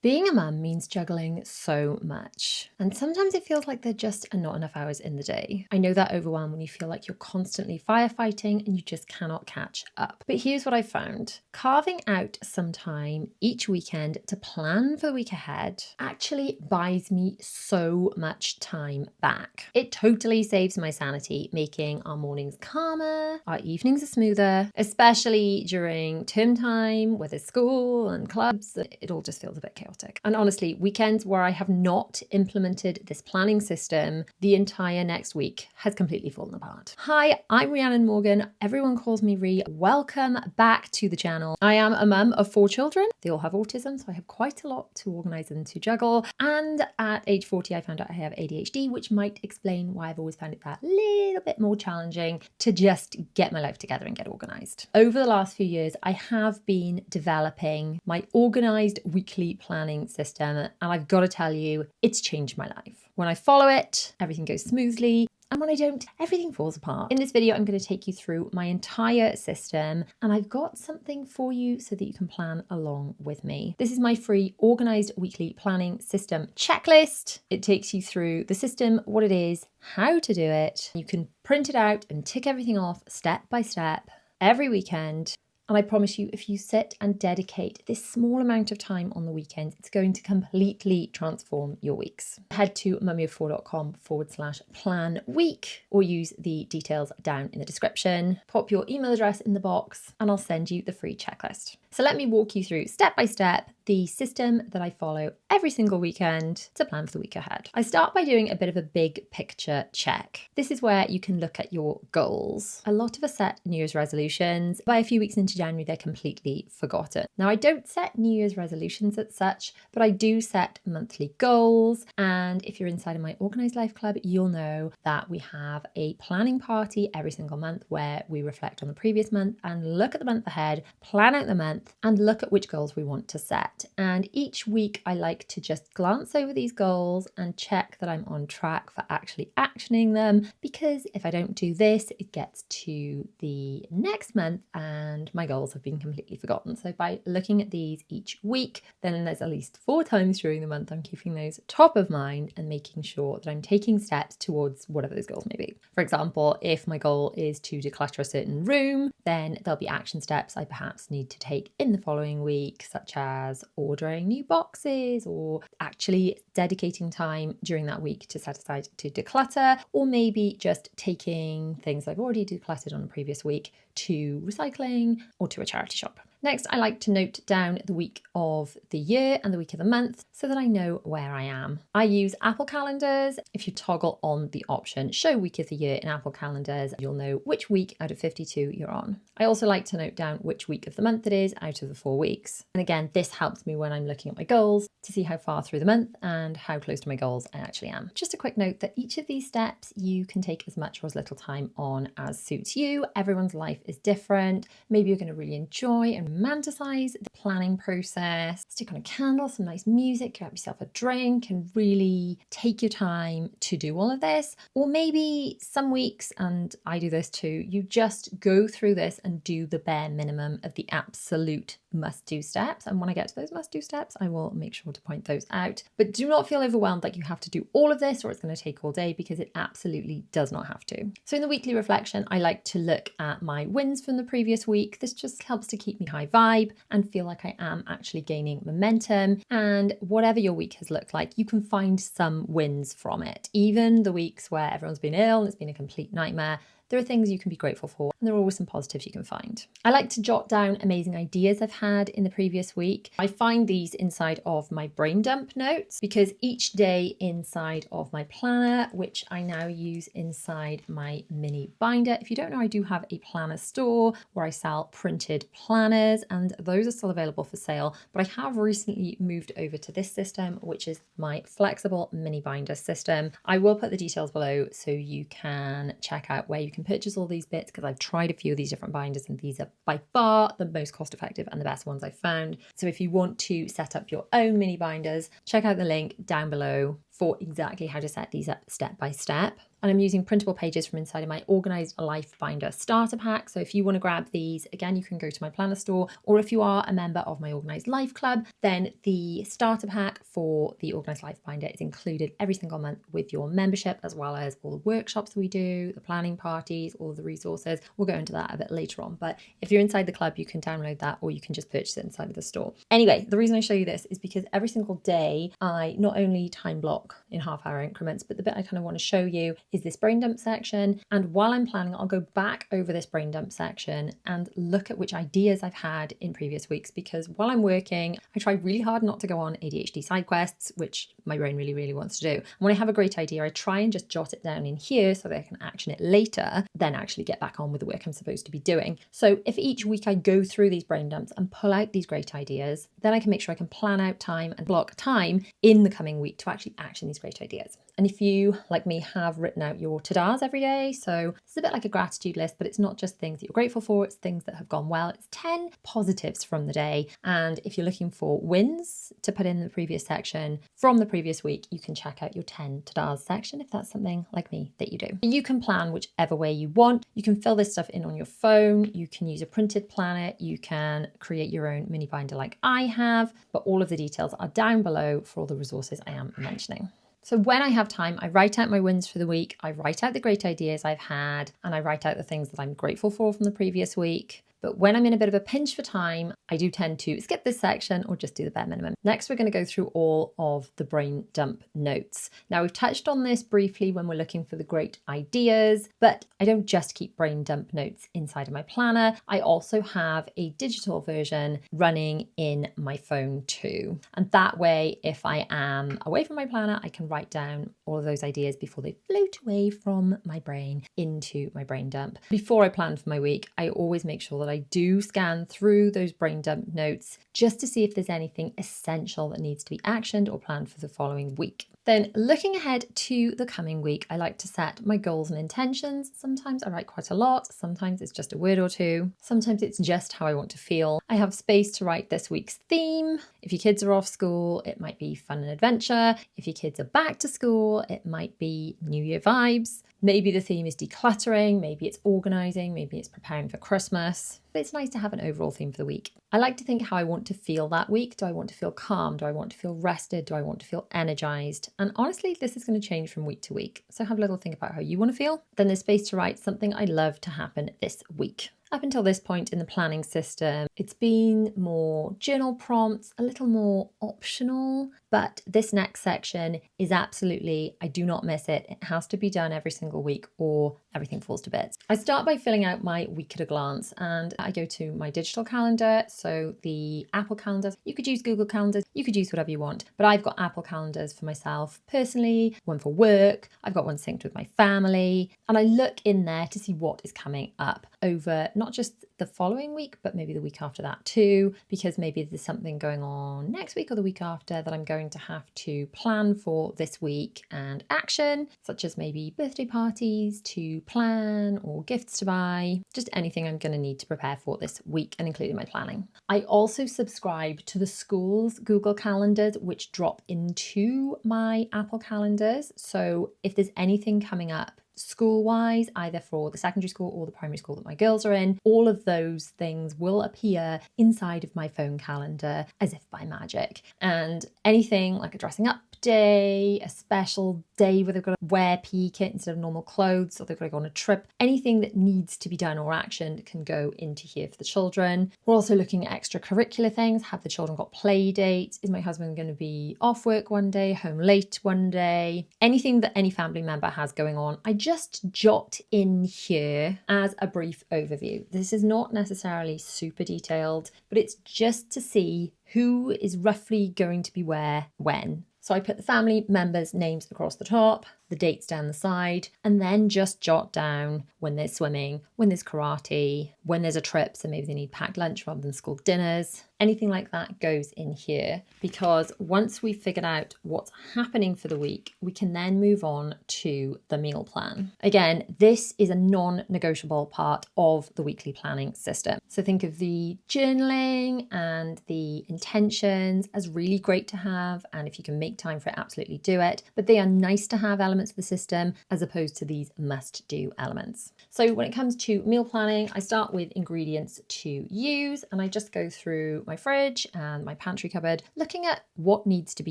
Being a mum means juggling so much, and sometimes it feels like there just are not enough hours in the day. I know that overwhelm when you feel like you're constantly firefighting and you just cannot catch up. But here's what I found. Carving out some time each weekend to plan for the week ahead actually buys me so much time back. It totally saves my sanity, making our mornings calmer, our evenings are smoother, especially during term time, where there's school and clubs. It all just feels a bit chaotic. And honestly, weekends where I have not implemented this planning system, the entire next week has completely fallen apart. Hi, I'm Rhiannon Morgan. Everyone calls me Rhi. Welcome back to the channel. I am a mum of 4 children. They all have autism, so I have quite a lot to organise and to juggle. And at age 40, I found out I have ADHD, which might explain why I've always found it that little bit more challenging to just get my life together and get organised. Over the last few years, I have been developing my organised weekly planning system, and I've got to tell you, it's changed my life. When I follow it, everything goes smoothly, and when I don't, everything falls apart. In this video, I'm going to take you through my entire system, and I've got something for you so that you can plan along with me. This is my free Organised Weekly Planning System checklist. It takes you through the system, what it is, how to do it. You can print it out and tick everything off step by step every weekend. And I promise you, if you sit and dedicate this small amount of time on the weekends, it's going to completely transform your weeks. Head to mummyof4.com/plan week or use the details down in the description. Pop your email address in the box and I'll send you the free checklist. So let me walk you through step by step the system that I follow every single weekend to plan for the week ahead. I start by doing a bit of a big picture check. This is where you can look at your goals. A lot of us set New Year's resolutions. By a few weeks into January, they're completely forgotten. Now, I don't set New Year's resolutions as such, but I do set monthly goals. And if you're inside of my Organised Life Club, you'll know that we have a planning party every single month where we reflect on the previous month and look at the month ahead, plan out the month, and look at which goals we want to set. And each week I like to just glance over these goals and check that I'm on track for actually actioning them, because if I don't do this, it gets to the next month and my goals have been completely forgotten. So by looking at these each week, then there's at least 4 times during the month I'm keeping those top of mind and making sure that I'm taking steps towards whatever those goals may be. For example, if my goal is to declutter a certain room, then there'll be action steps I perhaps need to take in the following week, such as ordering new boxes or actually dedicating time during that week to set aside to declutter, or maybe just taking things I've already decluttered on a previous week to recycling or to a charity shop. Next, I like to note down the week of the year and the week of the month so that I know where I am. I use Apple calendars. If you toggle on the option show week of the year in Apple calendars, you'll know which week out of 52 you're on. I also like to note down which week of the month it is out of the 4 weeks. And again, this helps me when I'm looking at my goals to see how far through the month and how close to my goals I actually am. Just a quick note that each of these steps you can take as much or as little time on as suits you. Everyone's life is different. Maybe you're going to really enjoy and romanticize the planning process, stick on a candle, some nice music, grab yourself a drink and really take your time to do all of this. Or maybe some weeks, and I do this too, you just go through this and do the bare minimum of the absolute must-do steps. And when I get to those must-do steps, I will make sure to point those out. But do not feel overwhelmed like you have to do all of this or it's going to take all day, because it absolutely does not have to. So in the weekly reflection, I like to look at my wins from the previous week. This just helps to keep me high vibe and feel like I am actually gaining momentum. And whatever your week has looked like, you can find some wins from it. Even the weeks where everyone's been ill and it's been a complete nightmare, there are things you can be grateful for, and there are always some positives you can find. I like to jot down amazing ideas I've had in the previous week. I find these inside of my brain dump notes, because each day inside of my planner, which I now use inside my mini binder. If you don't know, I do have a planner store where I sell printed planners, and those are still available for sale. But I have recently moved over to this system, which is my flexible mini binder system. I will put the details below so you can check out where you can purchase all these bits, because I've tried a few of these different binders and these are by far the most cost effective and the best ones I've found. So if you want to set up your own mini binders, check out the link down below for exactly how to set these up step by step. And I'm using printable pages from inside of my Organised Life Binder starter pack. So if you want to grab these, again, you can go to my planner store, or if you are a member of my Organised Life Club, then the starter pack for the Organised Life Binder is included every single month with your membership, as well as all the workshops we do, the planning parties, all of the resources. We'll go into that a bit later on. But if you're inside the club, you can download that, or you can just purchase it inside of the store. Anyway, the reason I show you this is because every single day I not only time block in half-hour increments, but the bit I kind of want to show you is this brain dump section. And while I'm planning, I'll go back over this brain dump section and look at which ideas I've had in previous weeks, because while I'm working, I try really hard not to go on ADHD side quests, which my brain really, really wants to do. And when I have a great idea, I try and just jot it down in here so that I can action it later, then actually get back on with the work I'm supposed to be doing. So if each week I go through these brain dumps and pull out these great ideas, then I can make sure I can plan out time and block time in the coming week to actually action these great ideas. And if you, like me, have written out your ta-das every day, so it's a bit like a gratitude list, but it's not just things that you're grateful for, it's things that have gone well. It's 10 positives from the day. And if you're looking for wins to put in the previous section from the previous week, you can check out your 10 ta-das section if that's something like me that you do. You can plan whichever way you want. You can fill this stuff in on your phone. You can use a printed planner. You can create your own mini binder like I have, but all of the details are down below for all the resources I am mentioning. So when I have time, I write out my wins for the week, I write out the great ideas I've had, and I write out the things that I'm grateful for from the previous week. But when I'm in a bit of a pinch for time, I do tend to skip this section or just do the bare minimum. Next, we're going to go through all of the brain dump notes. Now, we've touched on this briefly when we're looking for the great ideas, but I don't just keep brain dump notes inside of my planner. I also have a digital version running in my phone too. And that way, if I am away from my planner, I can write down all of those ideas before they float away from my brain into my brain dump. Before I plan for my week, I always make sure that I do scan through those brain dump notes just to see if there's anything essential that needs to be actioned or planned for the following week. Then looking ahead to the coming week, I like to set my goals and intentions. Sometimes I write quite a lot. Sometimes it's just a word or two. Sometimes it's just how I want to feel. I have space to write this week's theme. If your kids are off school, it might be fun and adventure. If your kids are back to school, it might be New Year vibes. Maybe the theme is decluttering, maybe it's organising, maybe it's preparing for Christmas. But it's nice to have an overall theme for the week. I like to think how I want to feel that week. Do I want to feel calm? Do I want to feel rested? Do I want to feel energised? And honestly, this is going to change from week to week. So have a little think about how you want to feel. Then there's space to write something I'd love to happen this week. Up until this point in the planning system, it's been more journal prompts, a little more optional, but this next section is absolutely, I do not miss it. It has to be done every single week or everything falls to bits. I start by filling out my week at a glance, and I go to my digital calendar. So the Apple calendars, you could use Google calendars, you could use whatever you want, but I've got Apple calendars for myself personally, one for work, I've got one synced with my family, and I look in there to see what is coming up over not just the following week, but maybe the week after that too, because maybe there's something going on next week or the week after that I'm going to have to plan for this week and action, such as maybe birthday parties to plan or gifts to buy, just anything I'm going to need to prepare for this week and include in my planning. I also subscribe to the school's Google calendars, which drop into my Apple calendars. So if there's anything coming up school-wise, either for the secondary school or the primary school that my girls are in, all of those things will appear inside of my phone calendar as if by magic. And anything like a dressing up day, a special day where they've got to wear PE kit instead of normal clothes, or they've got to go on a trip, anything that needs to be done or actioned can go into here for the children. We're also looking at extracurricular things. Have the children got play dates? Is my husband going to be off work one day, home late one day? Anything that any family member has going on, I just jot in here as a brief overview. This is not necessarily super detailed, but it's just to see who is roughly going to be where when. So I put the family members' names across the top, the dates down the side, and then just jot down when there's swimming, when there's karate, when there's a trip, so maybe they need packed lunch rather than school dinners. Anything like that goes in here, because once we've figured out what's happening for the week, we can then move on to the meal plan. Again, this is a non-negotiable part of the weekly planning system. So think of the journaling and the intentions as really great to have, and if you can make time for it, absolutely do it. But they are nice to have elements of the system as opposed to these must-do elements. So when it comes to meal planning, I start with ingredients to use, and I just go through my fridge and my pantry cupboard, looking at what needs to be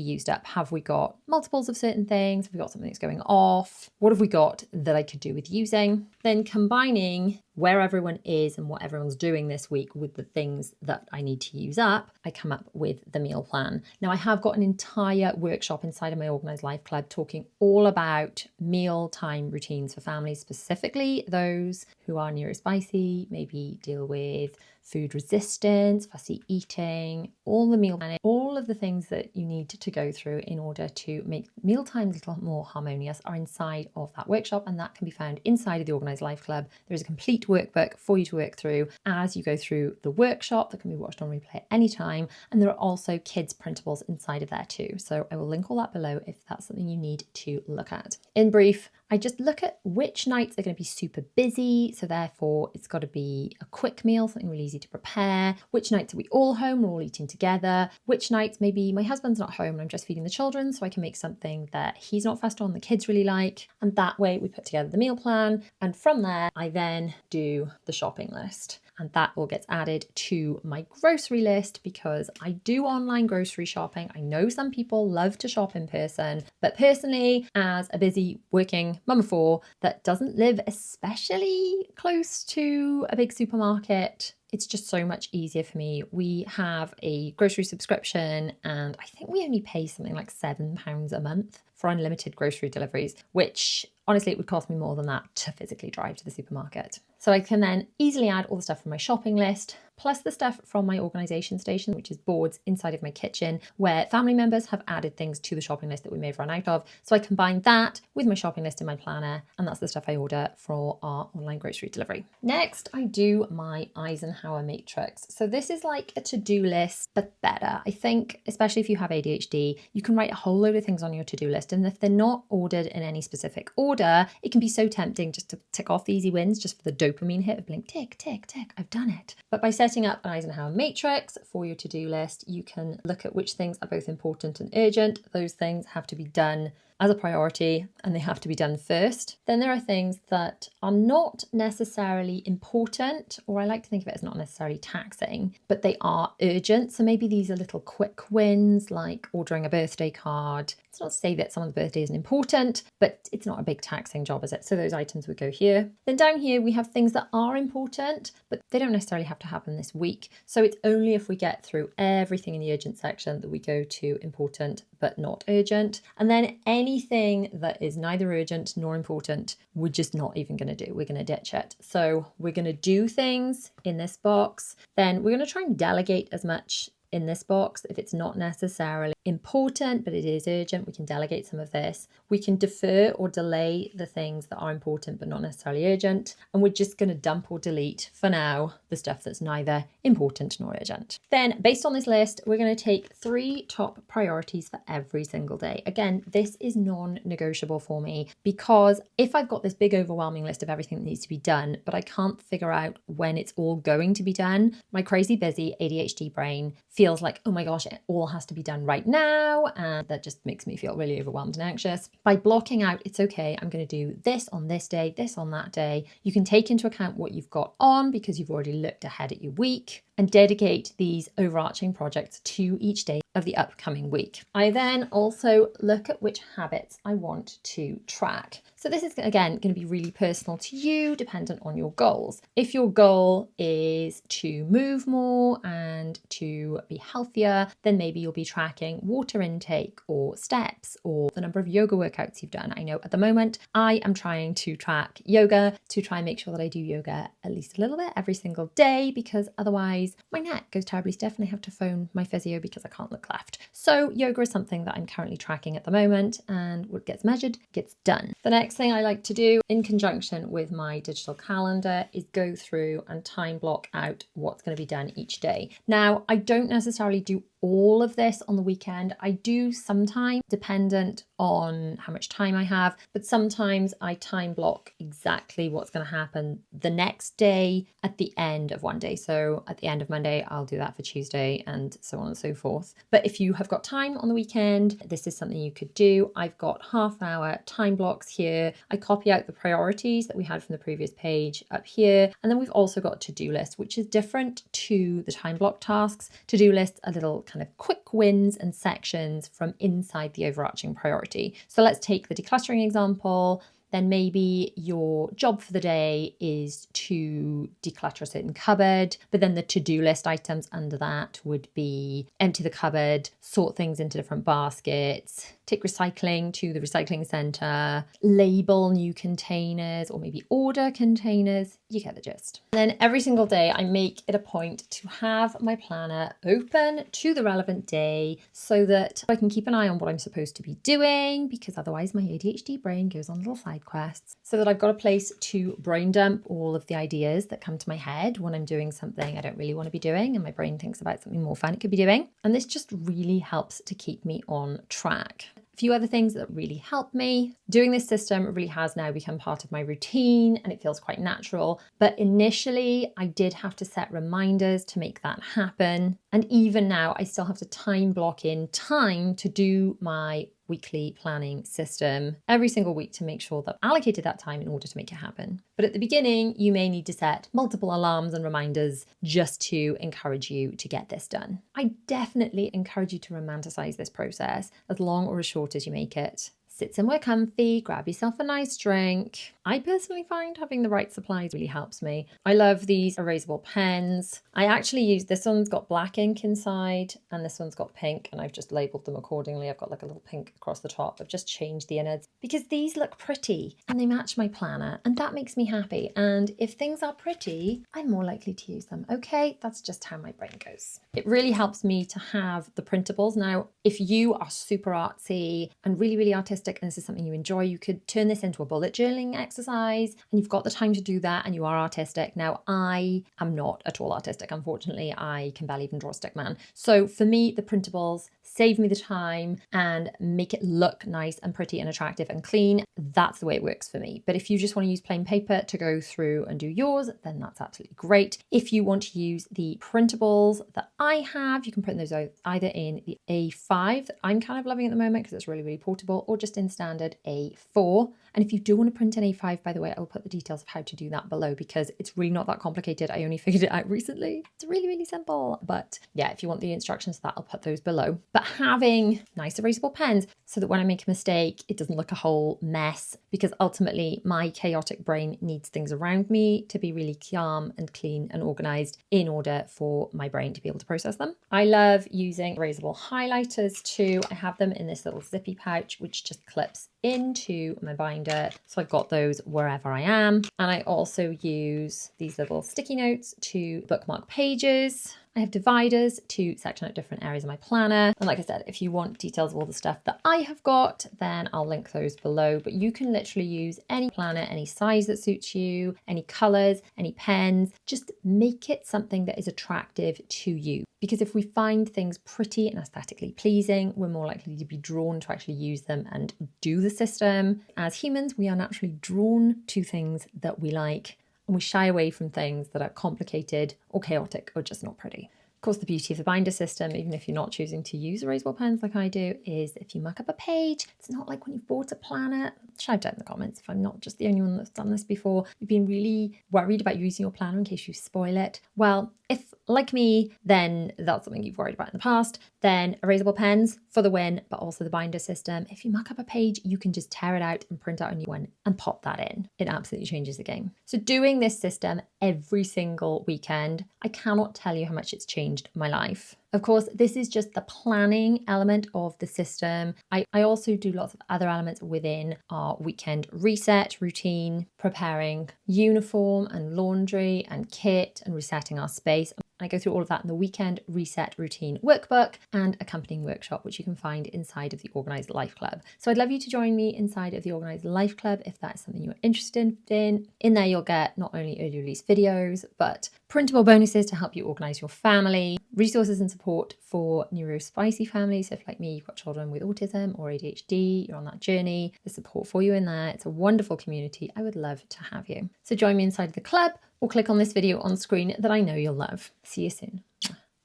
used up. Have we got multiples of certain things? Have we got something that's going off? What have we got that I could do with using? Then combining where everyone is and what everyone's doing this week with the things that I need to use up, I come up with the meal plan. Now, I have got an entire workshop inside of my Organised Life Club talking all about mealtime routines for families, specifically those who are neurospicy, maybe deal with food resistance, fussy eating, all the meal planning, all of the things that you need to go through in order to make meal times a little more harmonious are inside of that workshop, and that can be found inside of the Organised Life Club. There is a complete workbook for you to work through as you go through the workshop that can be watched on replay at any time, and there are also kids printables inside of there too. So I will link all that below if that's something you need to look at. In brief, I just look at which nights are going to be super busy, so therefore it's got to be a quick meal, something really easy to prepare. Which nights are we all home, we're all eating together? Which nights maybe my husband's not home and I'm just feeding the children, so I can make something that he's not fussed on, the kids really like. And that way we put together the meal plan, and from there I then do the shopping list. And that all gets added to my grocery list because I do online grocery shopping. I know some people love to shop in person, but personally, as a busy working mum of four that doesn't live especially close to a big supermarket, it's just so much easier for me. We have a grocery subscription and I think we only pay something like £7 a month for unlimited grocery deliveries, which honestly, it would cost me more than that to physically drive to the supermarket. So I can then easily add all the stuff from my shopping list, plus the stuff from my organisation station, which is boards inside of my kitchen, where family members have added things to the shopping list that we may have run out of. So I combine that with my shopping list in my planner, and that's the stuff I order for our online grocery delivery. Next, I do my Eisenhower matrix. So this is like a to-do list, but better. I think, especially if you have ADHD, you can write a whole load of things on your to-do list, and if they're not ordered in any specific order, it can be so tempting just to tick off the easy wins just for the dopamine hit of being tick, tick, tick, I've done it. But by setting up an Eisenhower matrix for your to-do list, you can look at which things are both important and urgent. Those things have to be done as a priority and they have to be done first. Then there are things that are not necessarily important, or I like to think of it as not necessarily taxing, but they are urgent. So maybe these are little quick wins like ordering a birthday card. It's not to say that someone's birthday isn't important, but it's not a big taxing job, is it? So those items would go here. Then down here we have things that are important, but they don't necessarily have to happen this week. So it's only if we get through everything in the urgent section that we go to important but not urgent. And then anything that is neither urgent nor important, we're just not even going to do. We're going to ditch it. So we're going to do things in this box. Then we're going to try and delegate as much in this box. If it's not necessarily important, but it is urgent, we can delegate some of this. We can defer or delay the things that are important, but not necessarily urgent. And we're just going to dump or delete for now the stuff that's neither important nor urgent. Then based on this list, we're going to take 3 top priorities for every single day. Again, this is non-negotiable for me because if I've got this big overwhelming list of everything that needs to be done, but I can't figure out when it's all going to be done, my crazy busy ADHD brain feels like, oh my gosh, it all has to be done right now. And that just makes me feel really overwhelmed and anxious. By blocking out, it's okay, I'm going to do this on this day, this on that day. You can take into account what you've got on because you've already looked ahead at your week, and dedicate these overarching projects to each day of the upcoming week. I then also look at which habits I want to track. So this is, again, going to be really personal to you, dependent on your goals. If your goal is to move more and to be healthier, then maybe you'll be tracking water intake or steps or the number of yoga workouts you've done. I know at the moment I am trying to track yoga to try and make sure that I do yoga at least a little bit every single day, because otherwise days, my neck goes terribly stiff and I have to phone my physio because I can't look left. So yoga is something that I'm currently tracking at the moment, and what gets measured gets done. The next thing I like to do in conjunction with my digital calendar is go through and time block out what's going to be done each day. Now, I don't necessarily do all of this on the weekend. I do sometimes, dependent on how much time I have, but sometimes I time block exactly what's going to happen the next day at the end of one day. So at the end of Monday, I'll do that for Tuesday and so on and so forth. But if you have got time on the weekend, this is something you could do. I've got half-hour time blocks here. I copy out the priorities that we had from the previous page up here. And then we've also got a to-do list, which is different to the time block tasks. To-do lists are little kind of quick wins and sections from inside the overarching priority. So let's take the decluttering example. Then maybe your job for the day is to declutter a certain cupboard, but then the to-do list items under that would be empty the cupboard, sort things into different baskets, take recycling to the recycling centre, label new containers or maybe order containers. You get the gist. And then every single day I make it a point to have my planner open to the relevant day so that I can keep an eye on what I'm supposed to be doing, because otherwise my ADHD brain goes on little side quests, so that I've got a place to brain dump all of the ideas that come to my head when I'm doing something I don't really want to be doing and my brain thinks about something more fun it could be doing. And this just really helps to keep me on track. A few other things that really help me. Doing this system really has now become part of my routine and it feels quite natural. But initially I did have to set reminders to make that happen. And even now I still have to time block in time to do my weekly planning system every single week to make sure that I've allocated that time in order to make it happen. But at the beginning, you may need to set multiple alarms and reminders just to encourage you to get this done. I definitely encourage you to romanticize this process, as long or as short as you make it. Sit somewhere comfy, grab yourself a nice drink. I personally find having the right supplies really helps me. I love these erasable pens. I actually use, this one's got black ink inside and this one's got pink, and I've just labelled them accordingly. I've got like a little pink across the top. I've just changed the innards because these look pretty and they match my planner, and that makes me happy. And if things are pretty, I'm more likely to use them. Okay, that's just how my brain goes. It really helps me to have the printables. Now, if you are super artsy and really, really artistic, and this is something you enjoy, you could turn this into a bullet journaling exercise, and you've got the time to do that and you are artistic. Now, I am not at all artistic. Unfortunately, I can barely even draw a stick man. So for me, the printables save me the time and make it look nice and pretty and attractive and clean. That's the way it works for me. But if you just want to use plain paper to go through and do yours, then that's absolutely great. If you want to use the printables that I have, you can print those out either in the A5 that I'm kind of loving at the moment because it's really, really portable, or just in standard A4. And if you do want to print an A5, by the way, I'll put the details of how to do that below because it's really not that complicated. I only figured it out recently. It's really, really simple. But yeah, if you want the instructions for that, I'll put those below. But having nice erasable pens so that when I make a mistake, it doesn't look a whole mess, because ultimately my chaotic brain needs things around me to be really calm and clean and organized in order for my brain to be able to process them. I love using erasable highlighters too. I have them in this little zippy pouch, which just clips into my binder. So I've got those wherever I am. And I also use these little sticky notes to bookmark pages. I have dividers to section out different areas of my planner. And like I said, if you want details of all the stuff that I have got, then I'll link those below. But you can literally use any planner, any size that suits you, any colors, any pens. Just make it something that is attractive to you. Because if we find things pretty and aesthetically pleasing, we're more likely to be drawn to actually use them and do the system. As humans, we are naturally drawn to things that we like, and we shy away from things that are complicated or chaotic or just not pretty. Of course, the beauty of the binder system, even if you're not choosing to use erasable pens like I do, is if you muck up a page, it's not like when you've bought a planner. Shout out in the comments if I'm not just the only one that's done this before. You've been really worried about using your planner in case you spoil it. Well, if, like me, then that's something you've worried about in the past, then erasable pens for the win, but also the binder system. If you muck up a page, you can just tear it out and print out a new one and pop that in. It absolutely changes the game. So doing this system every single weekend, I cannot tell you how much it's changed my life. Of course, this is just the planning element of the system. I also do lots of other elements within our weekend reset routine, preparing uniform and laundry and kit and resetting our space. I go through all of that in the weekend reset routine workbook and accompanying workshop, which you can find inside of the Organised Life Club. So I'd love you to join me inside of the Organised Life Club if that is something you're interested in. In there, you'll get not only early release videos, but printable bonuses to help you organise your family, resources and support for neurospicy families. So if, like me, you've got children with autism or ADHD, you're on that journey, there's support for you in there. It's a wonderful community. I would love to have you. So join me inside the club or click on this video on screen that I know you'll love. See you soon.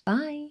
Bye.